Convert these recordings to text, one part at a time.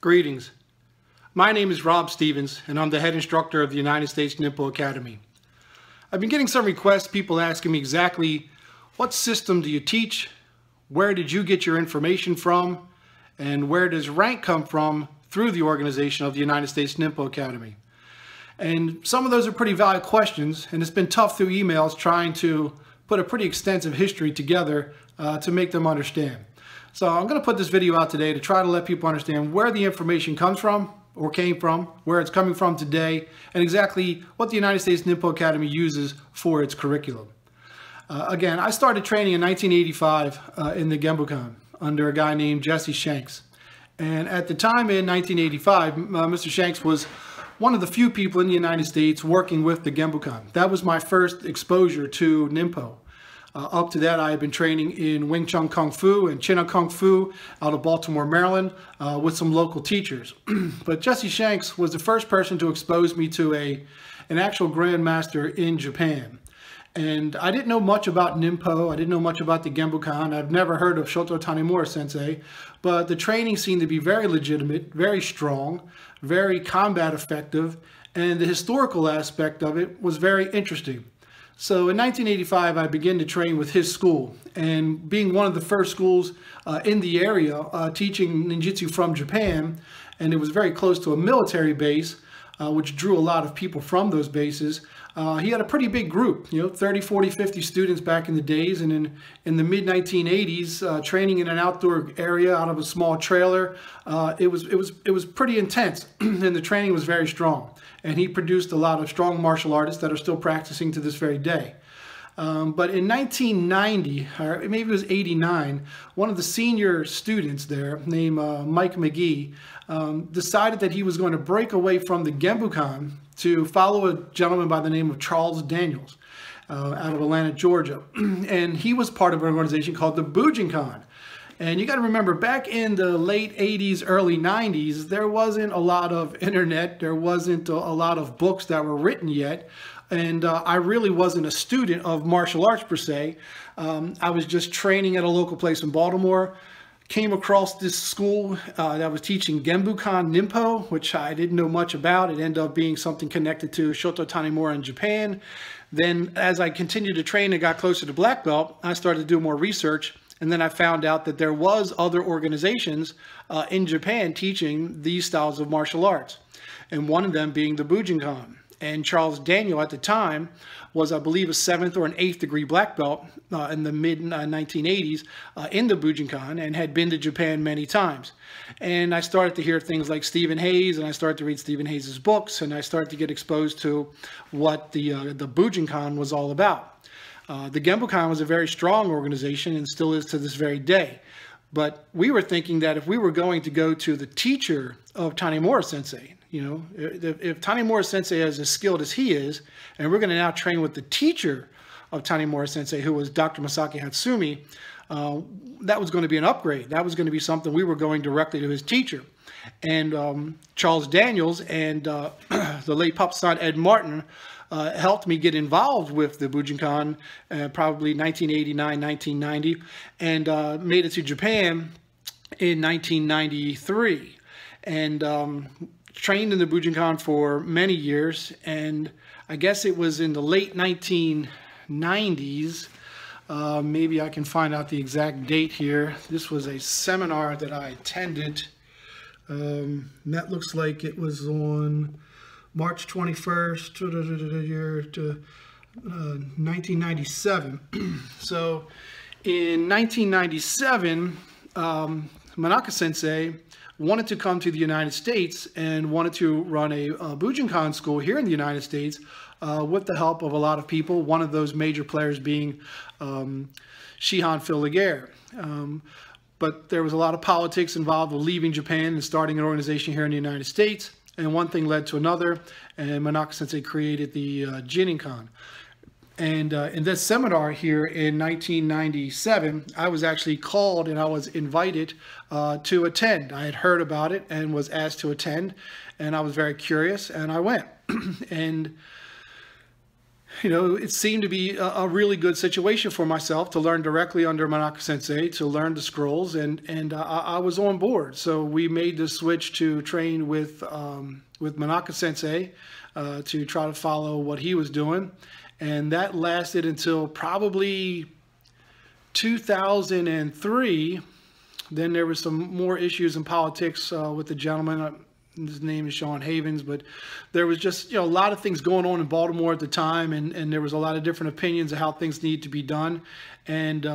Greetings. My name is Rob Stevens, and I'm the head instructor of the United States Ninpo Academy. I've been getting some requests, people asking me exactly what system do you teach, where did you get your information from, and where does rank come from through the organization of the United States Ninpo Academy. And some of those are pretty valid questions, and it's been tough through emails trying to put a pretty extensive history together to make them understand. So I'm going to put this video out today to try to let people understand where the information comes from or came from, where it's coming from today, and exactly what the United States Ninpo Academy uses for its curriculum. Again, I started training in 1985 in the Genbukan under a guy named Jesse Shanks. And at the time in 1985, Mr. Shanks was one of the few people in the United States working with the Genbukan. That was my first exposure to Ninpo. Up to that, I had been training in Wing Chun Kung Fu and Chin Kung Fu out of Baltimore, Maryland, with some local teachers. But Jesse Shanks was the first person to expose me to an actual grandmaster in Japan. And I didn't know much about Ninpo. I didn't know much about the Genbukan. I've never heard of Shoto Tanemura Sensei, but the training seemed to be very legitimate, very strong, very combat effective, and the historical aspect of it was very interesting. So in 1985, I began to train with his school, and being one of the first schools in the area teaching ninjutsu from Japan, and it was very close to a military base, which drew a lot of people from those bases. He had a pretty big group, 30, 40, 50 students back in the days, and in the mid-1980s, training in an outdoor area out of a small trailer, it was pretty intense, and the training was very strong. And he produced a lot of strong martial artists that are still practicing to this very day. But in 1990, or maybe it was 89, one of the senior students there, named Mike McGee, decided that he was going to break away from the Genbukan to follow a gentleman by the name of Charles Daniels out of Atlanta, Georgia. And he was part of an organization called the Bujinkan. And you got to remember, back in the late 80s, early 90s, there wasn't a lot of internet, there wasn't a lot of books that were written yet. And I really wasn't a student of martial arts per se. I was just training at a local place in Baltimore. Came across this school that was teaching Genbukan Ninpo, which I didn't know much about. It ended up being something connected to Shoto Tanemura in Japan. Then as I continued to train and got closer to black belt, I started to do more research. And then I found out that there was other organizations in Japan teaching these styles of martial arts. And one of them being the Bujinkan. And Charles Daniel at the time was, I believe, a 7th or an 8th degree black belt in the mid-1980s in the Bujinkan, and had been to Japan many times. And I started to hear things like Stephen Hayes, and I started to read Stephen Hayes' books, and I started to get exposed to what the Bujinkan was all about. The Genbukan was a very strong organization and still is to this very day. But we were thinking that if we were going to go to the teacher of Tanemura Sensei, if Tanemura Sensei is as skilled as he is, and we're going to now train with the teacher of Tanemura Sensei, who was Dr. Masaki Hatsumi, that was going to be an upgrade. That was going to be something we were going directly to his teacher. And Charles Daniels and the late Papa-san Ed Martin helped me get involved with the Bujinkan probably 1989, 1990, and made it to Japan in 1993. And trained in the Bujinkan for many years, and I guess it was in the late 1990s, maybe I can find out the exact date here. This was a seminar that I attended. That looks like it was on March 21st, year to 1997. So in 1997, Manaka Sensei wanted to come to the United States and wanted to run a Bujinkan school here in the United States with the help of a lot of people, one of those major players being Shihan Phil Laguerre. But there was a lot of politics involved with leaving Japan and starting an organization here in the United States. And one thing led to another, and Manaka Sensei created the Jininkan. And in this seminar here in 1997, I was actually called and I was invited to attend. I had heard about it and was asked to attend, and I was very curious, and I went. And it seemed to be a really good situation for myself to learn directly under Manaka Sensei, to learn the scrolls, and I was on board. So we made the switch to train with Manaka Sensei to try to follow what he was doing, and that lasted until probably 2003. Then there was some more issues in politics with the gentleman. His name is Sean Havens, but there was just a lot of things going on in Baltimore at the time, and there was a lot of different opinions of how things need to be done. And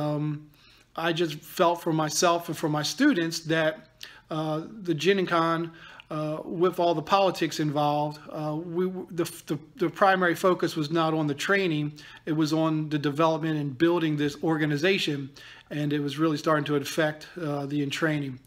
I just felt for myself and for my students that the Bujinkan, with all the politics involved, the primary focus was not on the training, it was on the development and building this organization, and it was really starting to affect the in-training.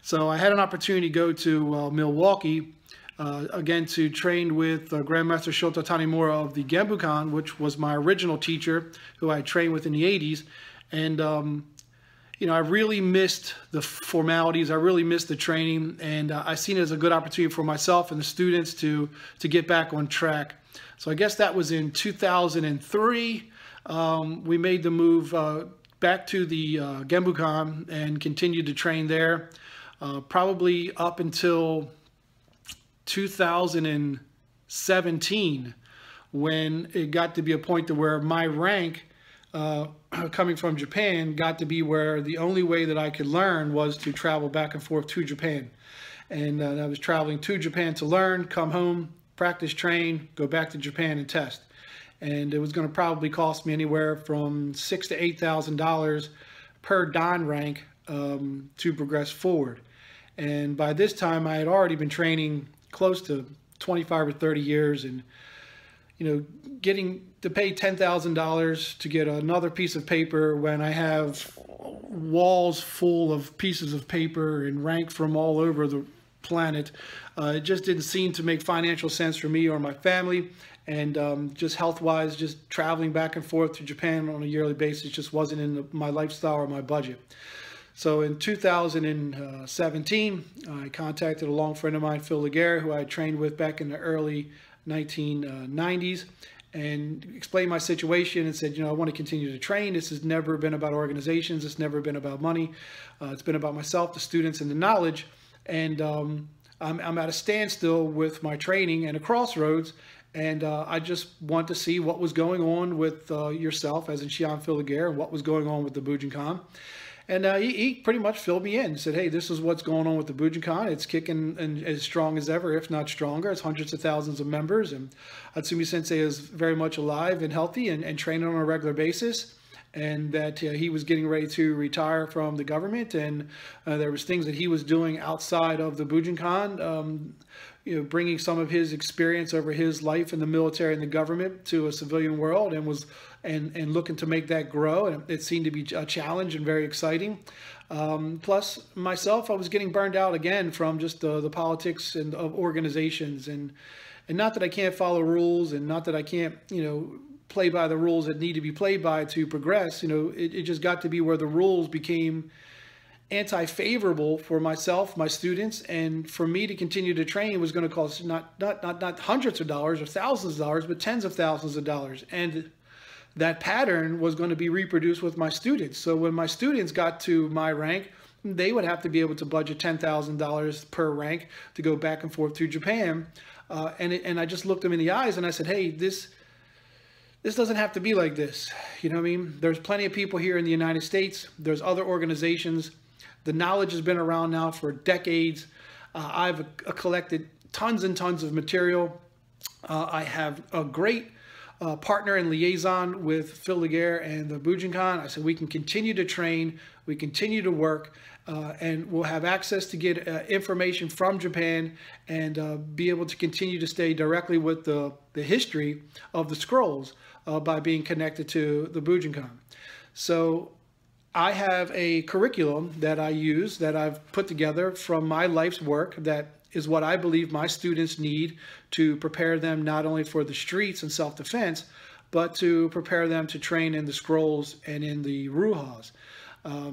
So I had an opportunity to go to Milwaukee, again to train with Grandmaster Shota Tanimura of the Genbukan, which was my original teacher, who I trained with in the 80s. And I really missed the formalities. I really missed the training, and I seen it as a good opportunity for myself and the students to get back on track. So I guess that was in 2003. We made the move back to the Genbukan and continued to train there, probably up until 2017, when it got to be a point to where my rank coming from Japan got to be where the only way that I could learn was to travel back and forth to Japan. And I was traveling to Japan to learn, come home, practice, train, go back to Japan and test. And it was going to probably cost me anywhere from $6,000 to $8,000 per Dan rank to progress forward. And by this time, I had already been training close to 25 or 30 years, and getting to pay $10,000 to get another piece of paper when I have walls full of pieces of paper and rank from all over the planet, it just didn't seem to make financial sense for me or my family. And just health-wise, just traveling back and forth to Japan on a yearly basis just wasn't in my lifestyle or my budget. So in 2017, I contacted a long friend of mine, Phil Laguerre, who I trained with back in the early 1990s, and explained my situation and said, I want to continue to train. This has never been about organizations. It's never been about money. It's been about myself, the students, and the knowledge. And I'm at a standstill with my training and a crossroads. And I just want to see what was going on with yourself, as in Shion Phil Laguerre, and what was going on with the Bujinkan. And he pretty much filled me in. He said, hey, this is what's going on with the Bujinkan. It's kicking and as strong as ever, if not stronger. It's hundreds of thousands of members. And Hatsumi Sensei is very much alive and healthy and training on a regular basis. And that he was getting ready to retire from the government. And there was things that he was doing outside of the Bujinkan, bringing some of his experience over his life in the military and the government to a civilian world, and looking to make that grow. And it seemed to be a challenge and very exciting. Plus myself, I was getting burned out again from just the politics and of organizations, and not that I can't follow rules, and not that I can't play by the rules that need to be played by to progress. It just got to be where the rules became anti-favorable for myself, my students, and for me to continue to train was going to cost not hundreds of dollars or thousands of dollars, but tens of thousands of dollars. And that pattern was going to be reproduced with my students. So when my students got to my rank, they would have to be able to budget $10,000 per rank to go back and forth to Japan. And I just looked them in the eyes and I said, hey, this doesn't have to be like this. You know what I mean? There's plenty of people here in the United States. There's other organizations. The knowledge has been around now for decades. I've collected tons and tons of material. I have a great partner and liaison with Phil Laguerre and the Bujinkan. I said, we can continue to train, we continue to work, and we'll have access to get information from Japan, and be able to continue to stay directly with the history of the scrolls by being connected to the Bujinkan. So I have a curriculum that I use, that I've put together from my life's work, that is what I believe my students need to prepare them not only for the streets and self-defense, but to prepare them to train in the scrolls and in the Vhs,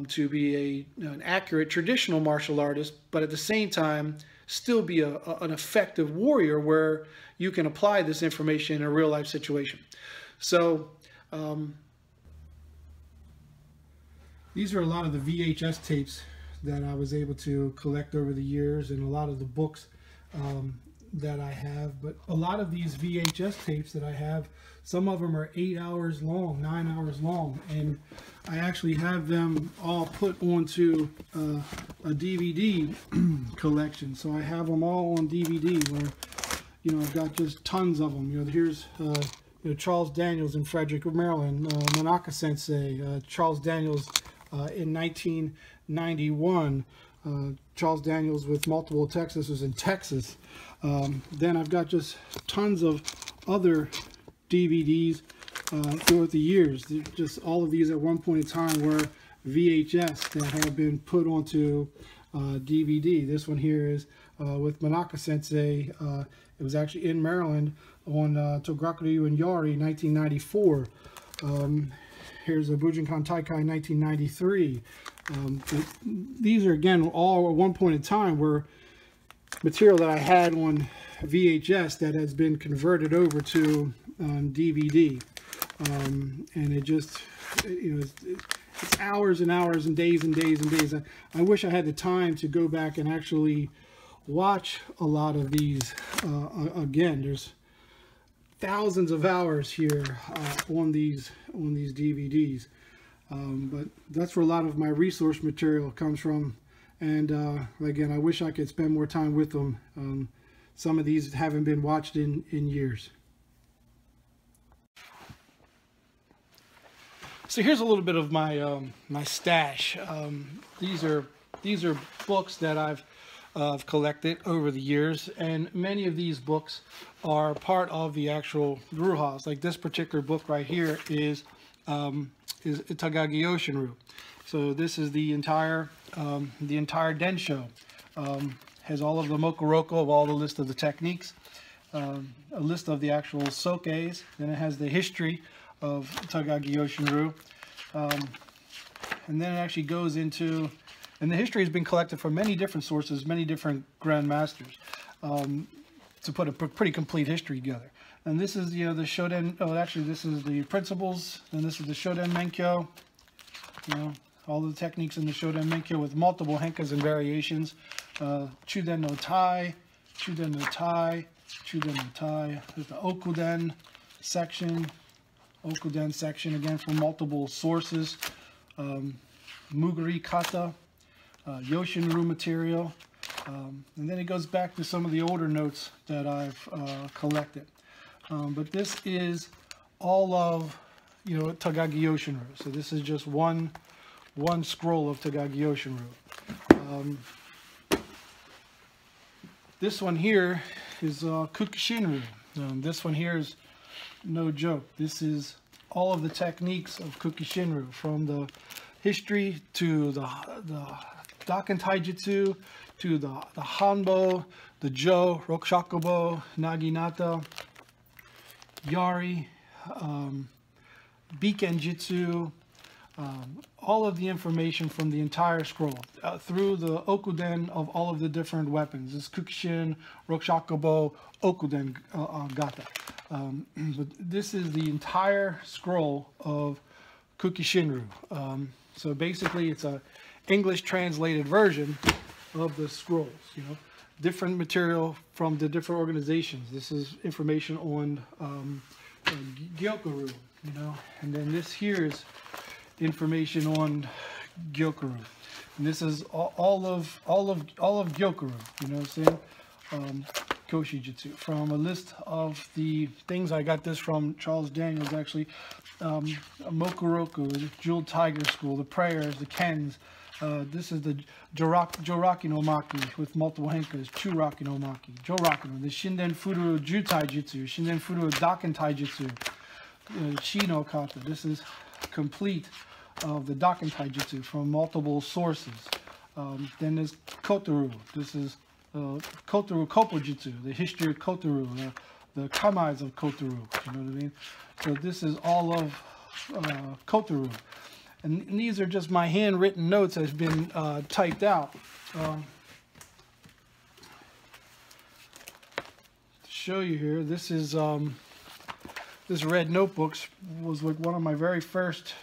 to be an accurate traditional martial artist, but at the same time still be an effective warrior where you can apply this information in a real-life situation. So these are a lot of the VHS tapes that I was able to collect over the years, and a lot of the books that I have. But a lot of these VHS tapes that I have, some of them are 8 hours long, 9 hours long, and I actually have them all put onto a DVD collection. So I have them all on DVD, where, you know, I've got just tons of them. You know, here's you know, Charles Daniels in Frederick, Maryland, Manaka Sensei, Charles Daniels in 1991. Charles Daniels with multiple Texas was in Texas. Then I've got just tons of other DVDs throughout the years. Just all of these at one point in time were VHS that have been put onto DVD. This one here is with Manaka Sensei. It was actually in Maryland on Togakuryu and Yari, 1994. Here's a Bujinkan Taikai, 1993. These are, again, all at one point in time were material that I had on VHS that has been converted over to DVD. And it just, you know, it's hours and hours and days and days and days. I wish I had the time to go back and actually watch a lot of these again. There's thousands of hours here on these DVDs, but that's where a lot of my resource material comes from. And again, I wish I could spend more time with them. Some of these haven't been watched in years. So here's a little bit of my my stash. These are books that I've collected over the years, and many of these books are part of the actual Vhs. Like this particular book right here is Itagagi Yoshinryu. So this is the entire Densho. Has all of the mokuroko of all the list of the techniques, a list of the actual sokes, then it has the history of Itagagi Yoshinryu, and then it actually goes into, and the history has been collected from many different sources, many different grandmasters, to put a pretty complete history together. And this is, you know, the Shoden, oh, actually this is the principles, and this is the Shoden Menkyo, you know, all the techniques in the Shoden Menkyo with multiple henkas and variations. Chuden no Tai, Chuden no Tai, Chuden no Tai. There's the Okuden section again from multiple sources. Muguri Kata, Yoshinryu material. And then it goes back to some of the older notes that I've collected. But this is all of, you know, Itagagi Yoshinryu. So this is just one scroll of Itagagi Yoshinryu. This one here is Kukishinryu. This one here is no joke. This is all of the techniques of Kukishinryu, from the history to the Daken Taijutsu, to the Hanbo, the Jo, Rokushakubo, Naginata, Yari, Bikenjutsu, all of the information from the entire scroll through the Okuden of all of the different weapons. This Kukishin, Rokushakubo, Okuden Gata. But this is the entire scroll of Kukishinryu. So basically it's a English translated version of the scrolls, you know, different material from the different organizations. This is information on Gyokuru, you know, and then this here is information on Gyokuru, and this is all of Gyokuru, you know what I'm saying? Koshijutsu, from a list of the things. I got this from Charles Daniels, actually. Mokuroku, the Jeweled Tiger School, the prayers, the kens. This is the Joraki no Maki with multiple henkas, Churaki no Maki, Joraki no, the Shinden Furu Jutai Jutsu, Shinden Furu Daken Taijutsu, Chi no Kata. This is complete of the Daken Taijutsu from multiple sources. Then there's Kotoru. This is Kotoru Koppojutsu, the history of Kotoru, the kamais of Kotoru, you know what I mean? So this is all of Kotoru. And these are just my handwritten notes that have been typed out. To show you here, this is This red notebooks was like one of my very first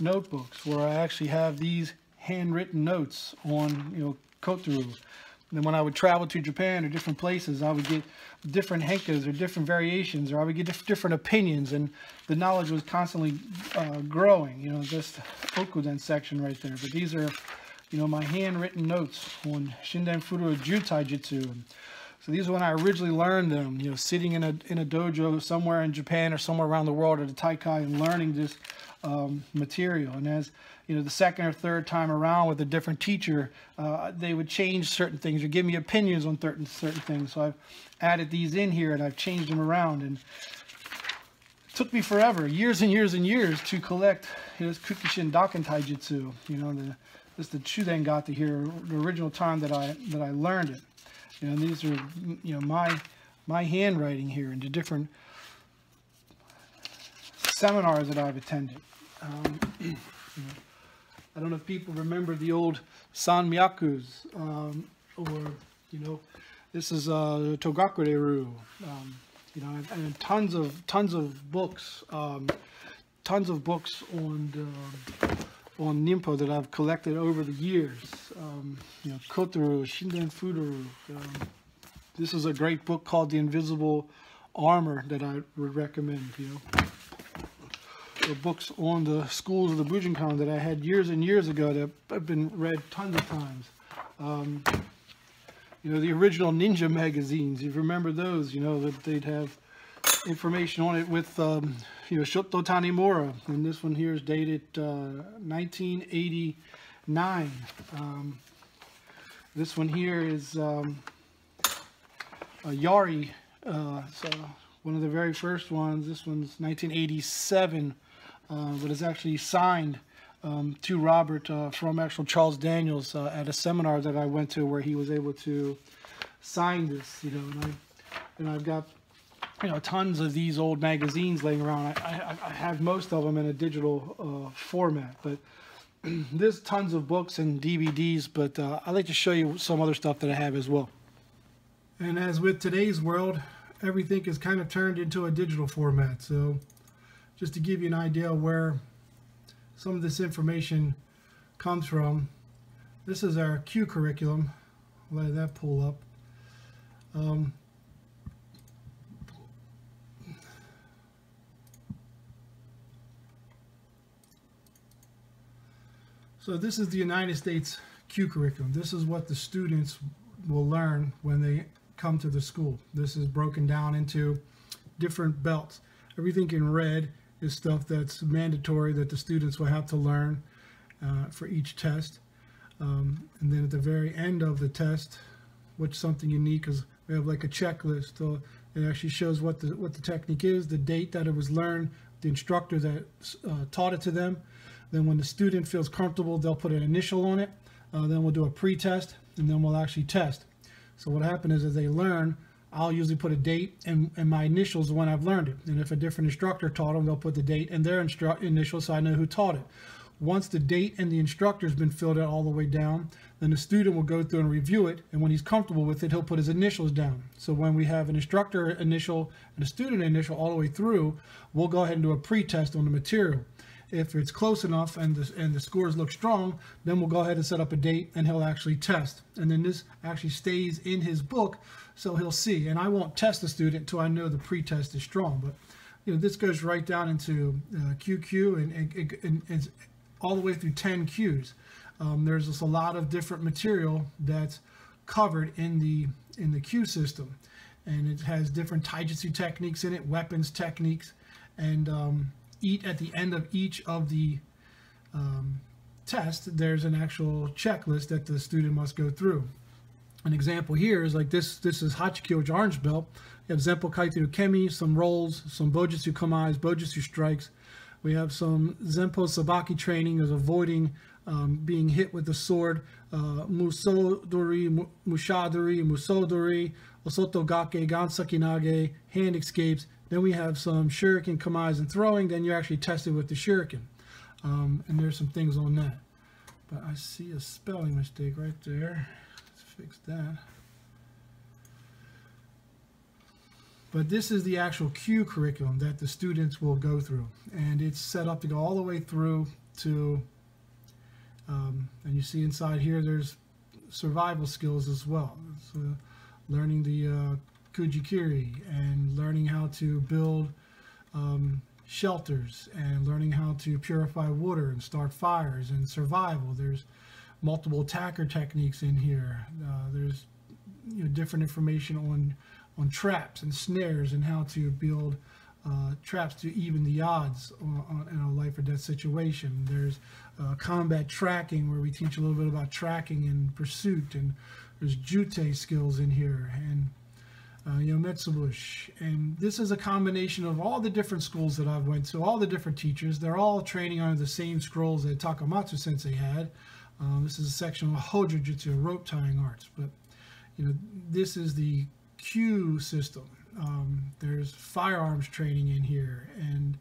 notebooks where I actually have these handwritten notes on, Kotoru. And then when I would travel to Japan or different places, I would get different henkas or different variations, or I would get different opinions, and the knowledge was constantly growing. Just Okuden section right there. But these are, my handwritten notes on Shinden Furu Jutaijutsu. So these are when I originally learned them, sitting in a dojo somewhere in Japan or somewhere around the world at a taikai and learning this material. And as the second or third time around with a different teacher, they would change certain things or give me opinions on certain things. So I've added these in here and I've changed them around. And it took me forever, years and years and years, to collect this Kukishin Daken Taijutsu. This the Chudengata here, the original time that I learned it. And these are my handwriting here in the different seminars that I've attended. I don't know if people remember the old Sanmyakus, or this is Togakureru. And tons of books, on Ninpo that I've collected over the years. Kotoru, Shinden Furu. This is a great book called The Invisible Armor that I would recommend. The books on the schools of the Bujinkan that I had years and years ago that have been read tons of times. The original ninja magazines, if you remember those, that they'd have information on it with, Shoto Tanimura. And this one here is dated 1989. This one here is Yari. So one of the very first ones. This one's 1987. But it's actually signed to Robert from actual Charles Daniels at a seminar that I went to where he was able to sign this, and I've got tons of these old magazines laying around. I have most of them in a digital format, but there's tons of books and DVDs, but I'd like to show you some other stuff that I have as well. And as with today's world, everything is kind of turned into a digital format. So just to give you an idea of where some of this information comes from, this is our Q curriculum. Let that pull up. So this is the United States Q curriculum. This is what the students will learn when they come to the school. This is broken down into different belts. Everything in red is stuff that's mandatory that the students will have to learn for each test. And then at the very end of the test, which is something unique, is we have like a checklist. So it actually shows what the technique is, the date that it was learned, the instructor that taught it to them. Then when the student feels comfortable, they'll put an initial on it. Then we'll do a pre-test, and then we'll actually test. So what happened is, as they learn, I'll usually put a date and my initials when I've learned it. And if a different instructor taught them, they'll put the date and their initials so I know who taught it. Once the date and the instructor has been filled out all the way down, then the student will go through and review it. And when he's comfortable with it, he'll put his initials down. So when we have an instructor initial and a student initial all the way through, we'll go ahead and do a pre-test on the material. If it's close enough and the scores look strong, then we'll go ahead and set up a date and he'll actually test. And then this actually stays in his book, so he'll see. And I won't test the student until I know the pre-test is strong. But this goes right down into QQ and it's all the way through 10 Qs. There's just a lot of different material that's covered in the Q system, and it has different taijutsu techniques in it, weapons techniques, and at the end of each of the test, there's an actual checklist that the student must go through. An example here is like this. This is Hachikyo, which orange belt. You have Zenpo Kaite no Kemi, some rolls, some Bojutsu Kamais, Bojutsu strikes. We have some Zenpo Sabaki training, is avoiding being hit with the sword, Musodori, Mushadori, Musodori, Osotogake, Gansaki Nage, hand escapes. Then we have some shuriken, kamais, and throwing. Then you're actually tested with the shuriken. And there's some things on that. But I see a spelling mistake right there. Let's fix that. But this is the actual Q curriculum that the students will go through, and it's set up to go all the way through to, and you see inside here there's survival skills as well. So learning the kujikiri and learning how to build shelters and learning how to purify water and start fires and survival. There's multiple attacker techniques in here. There's different information on traps and snares and how to build traps to even the odds in a life or death situation. There's combat tracking, where we teach a little bit about tracking and pursuit, and there's jute skills in here, and Metsubush. And this is a combination of all the different schools that I've went to, all the different teachers. They're all training under the same scrolls that Takamatsu sensei had. This is a section of Hojo Jutsu, rope tying arts. But this is the Q system. There's firearms training in here, and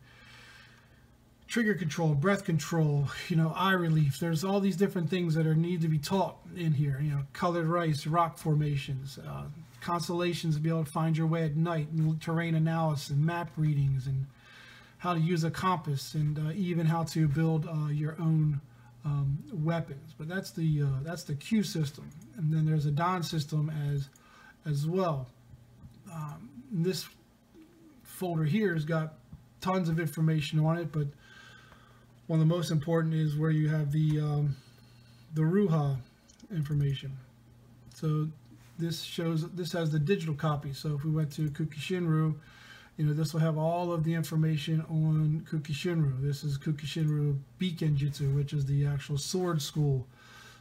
trigger control, breath control, eye relief. There's all these different things that need to be taught in here. Colored rice, rock formations, constellations to be able to find your way at night, and terrain analysis and map readings, and how to use a compass, and even how to build your own weapons. But that's the Q system. And then there's a Dan system as well. This folder here has got tons of information on it, but one of the most important is where you have the Ruha information. So this has the digital copy. So if we went to Kukishinru, this will have all of the information on Kukishinru. This is Kukishinru Bikenjutsu, which is the actual sword school.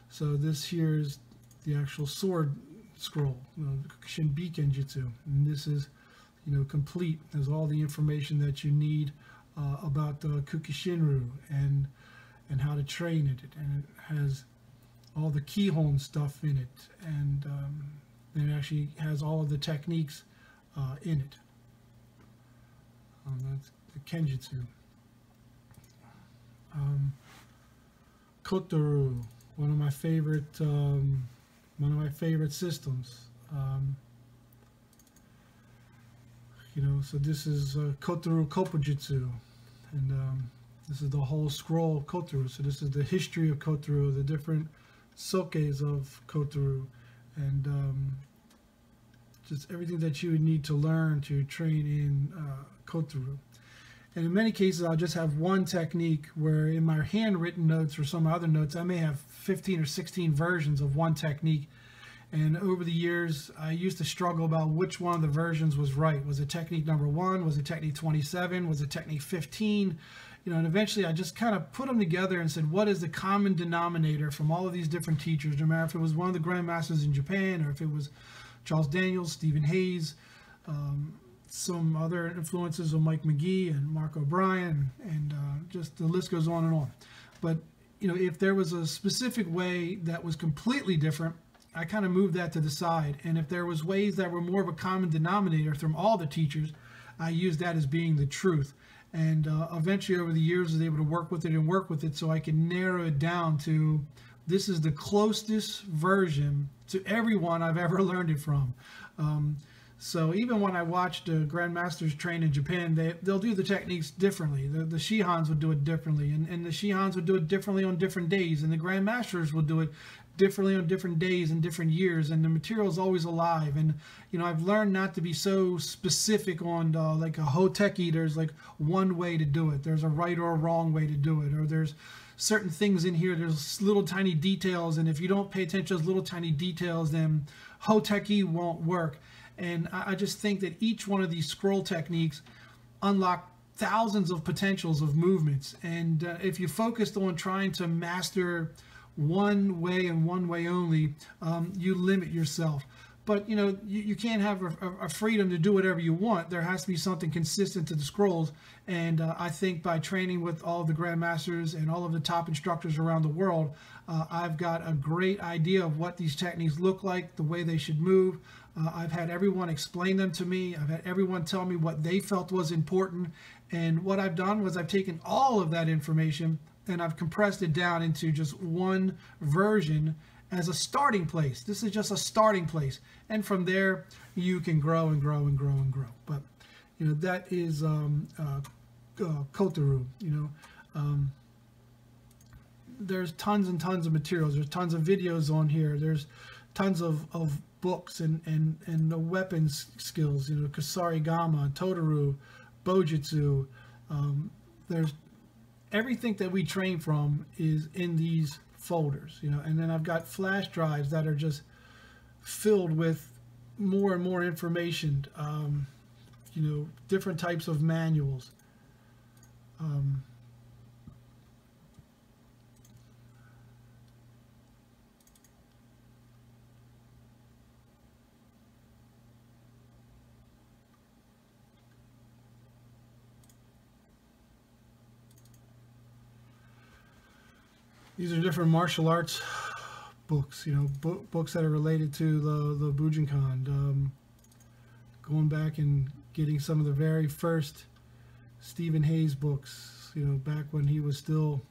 So this here is the actual sword scroll, Kukishin Bikenjutsu, and this is complete. There's all the information that you need about the Kukishinru and how to train it, and it has all the Kihon stuff in it, and it actually has all of the techniques in it. That's the Kenjutsu. Kotoru, one of my favorite systems. So this is Kotoru Kopujutsu, and this is the whole scroll of Kotoru. So this is the history of Kotoru, the different sokes of Kotoru, and just everything that you would need to learn to train in Kotoru. And in many cases, I'll just have one technique, where in my handwritten notes or some other notes, I may have 15 or 16 versions of one technique. And over the years, I used to struggle about which one of the versions was right. Was it technique number 1? Was it technique 27? Was it technique 15? And eventually I just kind of put them together and said, what is the common denominator from all of these different teachers, no matter if it was one of the grandmasters in Japan, or if it was Charles Daniels, Stephen Hayes, some other influences of Mike McGee and Mark O'Brien, and just the list goes on and on. But if there was a specific way that was completely different, I kind of moved that to the side. And if there was ways that were more of a common denominator from all the teachers, I used that as being the truth. And eventually over the years, I was able to work with it so I can narrow it down to, this is the closest version to everyone I've ever learned it from. So even when I watched grandmasters train in Japan, they'll do the techniques differently. The Shihans would do it differently, and the Shihans would do it differently on different days, and the grandmasters will do it differently on different days and different years, and the material is always alive. And I've learned not to be so specific on like a hoteki. There's like one way to do it. There's a right or a wrong way to do it, or there's certain things in here. There's little tiny details, and if you don't pay attention to those little tiny details, then hoteki won't work. And I just think that each one of these scroll techniques unlock thousands of potentials of movements. And if you focused on trying to master one way and one way only, you limit yourself. But you can't have a freedom to do whatever you want. There has to be something consistent to the scrolls. And I think by training with all of the grandmasters and all of the top instructors around the world, I've got a great idea of what these techniques look like, the way they should move. I've had everyone explain them to me. I've had everyone tell me what they felt was important. And what I've done was I've taken all of that information and I've compressed it down into just one version, as a starting place. This is just a starting place, and from there you can grow and grow and grow and grow. But you know, that is Kotaru. You know, there's tons and tons of materials. There's tons of videos on here. There's tons of books and the weapons skills. You know, Kusarigama, Totaru, Bojutsu. There's everything that we train from is in these folders, you know, and then I've got flash drives that are just filled with more and more information, you know, different types of manuals. These are different martial arts books, you know, books that are related to the Bujinkan. Going back and getting some of the very first Stephen Hayes books, you know, back when he was still,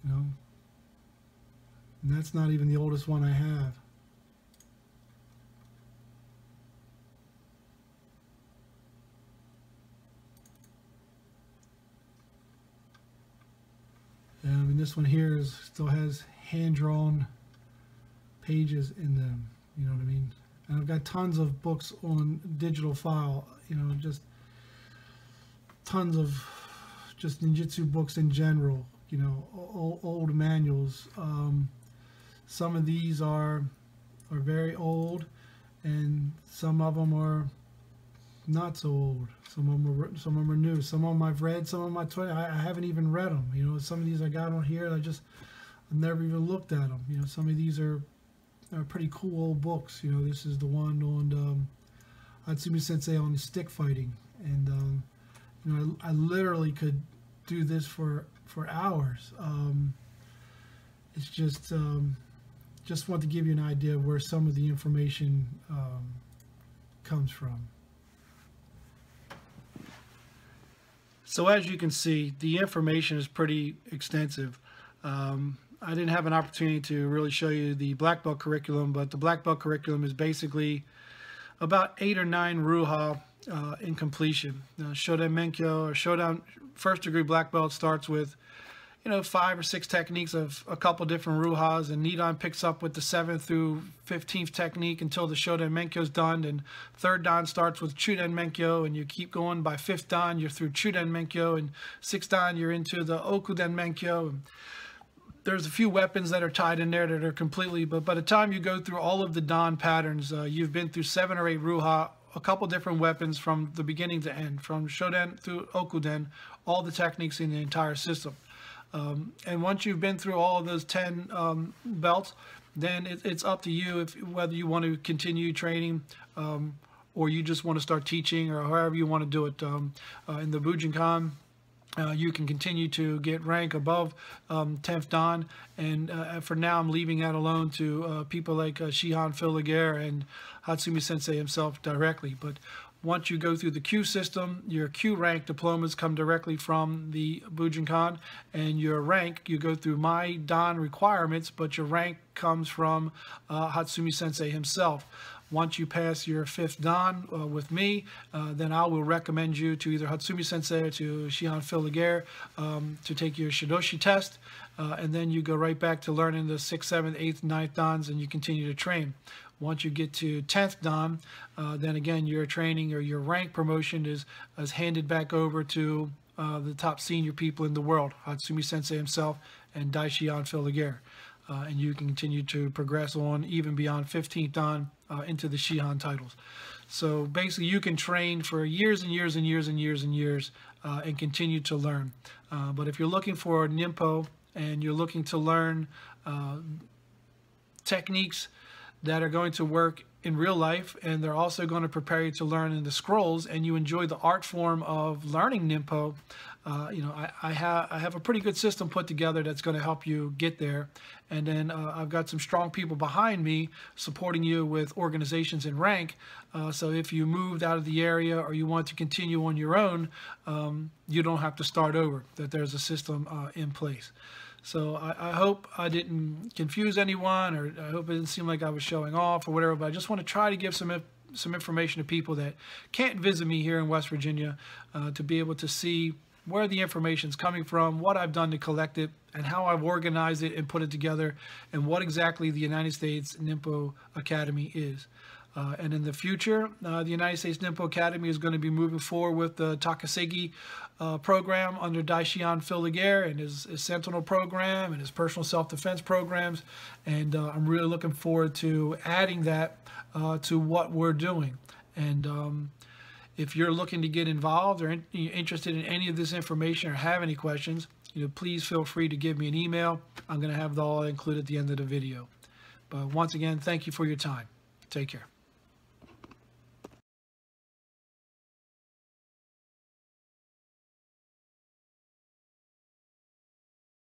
you know, and that's not even the oldest one I have. And this one here still has hand-drawn pages in them, you know what I mean? And I've got tons of books on digital file, you know, just tons of just ninjutsu books in general, you know, old manuals. Some of these are very old, and some of them are not so old. Some of them are new. Some of them I've read. Some of them I haven't even read them. You know, some of these I got on here. I've never even looked at them. You know, some of these are pretty cool old books. You know, this is the one on Hatsumi Sensei on the stick fighting, and you know, I literally could do this for hours. It's just want to give you an idea of where some of the information comes from. So as you can see, the information is pretty extensive. I didn't have an opportunity to really show you the black belt curriculum, but the black belt curriculum is basically about 8 or 9 Ruha in completion. Shodan Menkyo or Shodan first degree black belt starts with, you know, 5 or 6 techniques of a couple different Ruhas, and Nidan picks up with the 7th through 15th technique until the Shodan Menkyo is done, and 3rd Dan starts with Chuden Menkyo, and you keep going. By 5th Dan you're through Chuden Menkyo, and 6th Dan you're into the Okuden Menkyo. And there's a few weapons that are tied in there that are completely, but by the time you go through all of the Dan patterns, you've been through 7 or 8 Ruha, a couple different weapons from the beginning to end, from Shoden through Okuden, all the techniques in the entire system. And once you've been through all of those 10 belts, then it's up to you whether you want to continue training or you just want to start teaching, or however you want to do it. In the Bujinkan, you can continue to get rank above 10th Dan, and for now I'm leaving that alone to people like Shihan Phil and Hatsumi Sensei himself directly. But once you go through the Q system, your Q rank diplomas come directly from the Bujinkan, and your rank, you go through my Dan requirements, but your rank comes from Hatsumi Sensei himself. Once you pass your 5th Dan with me, then I will recommend you to either Hatsumi Sensei or to Shihan Phil to take your Shidoshi test, and then you go right back to learning the 6th, 7th, 8th, 9th Dans, and you continue to train. Once you get to 10th Dan, then again your training or your rank promotion is handed back over to the top senior people in the world, Hatsumi Sensei himself and Daishihan Phil and you can continue to progress on even beyond 15th Dan into the Shihan titles. So basically you can train for years and years and years and years and years and continue to learn. But if you're looking for Ninpo and you're looking to learn techniques that are going to work in real life, and they're also going to prepare you to learn in the scrolls, and you enjoy the art form of learning Ninpo. I have a pretty good system put together that's going to help you get there. And then I've got some strong people behind me supporting you with organizations and rank. So if you moved out of the area or you want to continue on your own, you don't have to start over, that there's a system in place. So I hope I didn't confuse anyone, or I hope it didn't seem like I was showing off or whatever, but I just want to try to give some information to people that can't visit me here in West Virginia, to be able to see where the information is coming from, what I've done to collect it, and how I've organized it and put it together, and what exactly the United States Ninpo Academy is. And in the future, the United States Ninpo Academy is going to be moving forward with the Takasegi program under Daishian Filiguer and his Sentinel program and his personal self-defense programs. And I'm really looking forward to adding that to what we're doing. And if you're looking to get involved or interested in any of this information or have any questions, please feel free to give me an email. I'm going to have it all included at the end of the video. But once again, thank you for your time. Take care.